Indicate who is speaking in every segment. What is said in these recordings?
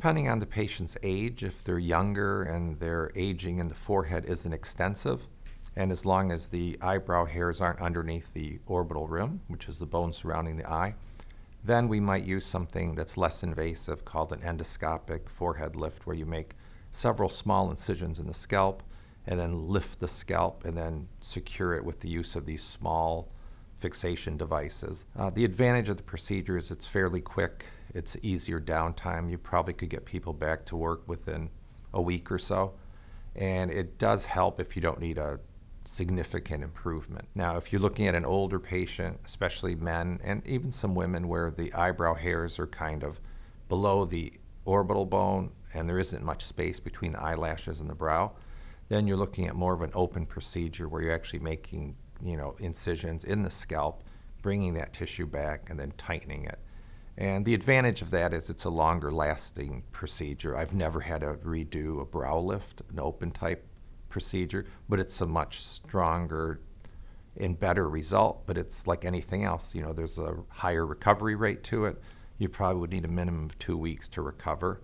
Speaker 1: depending on the patient's age. If they're younger and their aging in the forehead isn't extensive, and as long as the eyebrow hairs aren't underneath the orbital rim, which is the bone surrounding the eye, then we might use something that's less invasive called an endoscopic forehead lift, where you make several small incisions in the scalp and then lift the scalp and then secure it with the use of these small fixation devices. The advantage of the procedure is it's fairly quick. It's easier downtime. You probably could get people back to work within a week or so. And it does help if you don't need a significant improvement. Now, if you're looking at an older patient, especially men and even some women where the eyebrow hairs are kind of below the orbital bone and there isn't much space between the eyelashes and the brow, then you're looking at more of an open procedure where you're actually making, incisions in the scalp, bringing that tissue back and then tightening it. And the advantage of that is it's a longer lasting procedure. I've never had to redo a brow lift, an open type procedure, but it's a much stronger and better result. But it's like anything else, there's a higher recovery rate to it. You probably would need a minimum of 2 weeks to recover,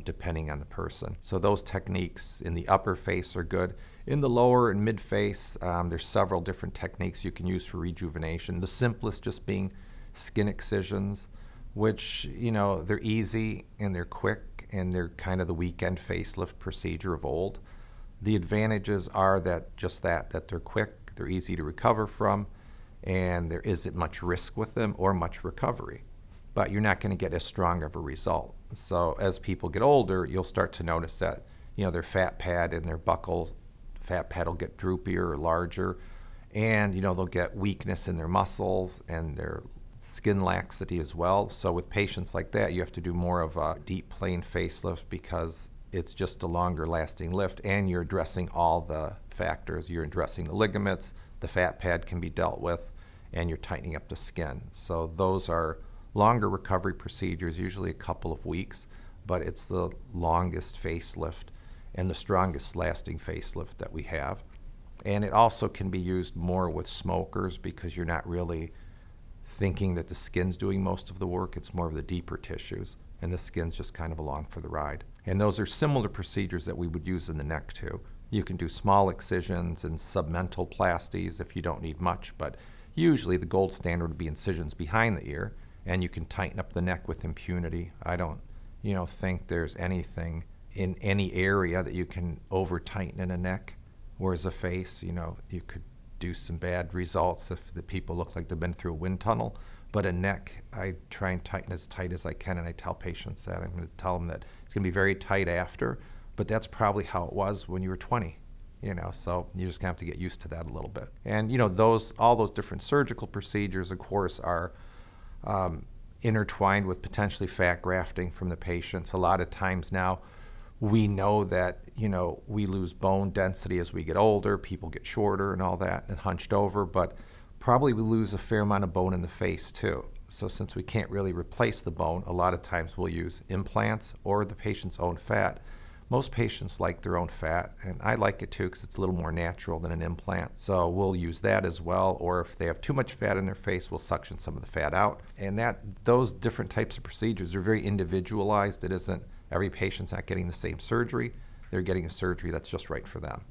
Speaker 1: depending on the person. So those techniques in the upper face are good. In the lower and mid face, there's several different techniques you can use for rejuvenation. The simplest just being skin excisions, which, they're easy and they're quick and they're kind of the weekend facelift procedure of old. The advantages are that they're quick, they're easy to recover from, and there isn't much risk with them or much recovery. But you're not going to get as strong of a result. So as people get older, you'll start to notice that, their fat pad and their buccal fat pad will get droopier or larger, and, they'll get weakness in their muscles and their skin laxity as well. So with patients like that, you have to do more of a deep plane facelift because it's just a longer lasting lift and you're addressing all the factors. You're addressing the ligaments, the fat pad can be dealt with, and you're tightening up the skin. So those are longer recovery procedures, usually a couple of weeks, but it's the longest facelift and the strongest lasting facelift that we have. And it also can be used more with smokers because you're not really thinking that the skin's doing most of the work. It's more of the deeper tissues, and the skin's just kind of along for the ride. And those are similar procedures that we would use in the neck too. You can do small excisions and submental plasties if you don't need much, but usually the gold standard would be incisions behind the ear, and you can tighten up the neck with impunity. I don't, think there's anything in any area that you can over tighten in a neck, whereas a face, you could do some bad results if the people look like they've been through a wind tunnel. But a neck, I try and tighten as tight as I can, and I tell patients that. I'm going to tell them that it's going to be very tight after, but that's probably how it was when you were 20, so you're just going to have to get used to that a little bit. And, all those different surgical procedures, of course, are intertwined with potentially fat grafting from the patients. A lot of times now, we know that, we lose bone density as we get older, people get shorter and all that and hunched over, but probably we lose a fair amount of bone in the face too. So since we can't really replace the bone, a lot of times we'll use implants or the patient's own fat. Most patients like their own fat, and I like it too because it's a little more natural than an implant. So we'll use that as well, or if they have too much fat in their face, we'll suction some of the fat out. And those different types of procedures are very individualized. It isn't every patient's not getting the same surgery. They're getting a surgery that's just right for them.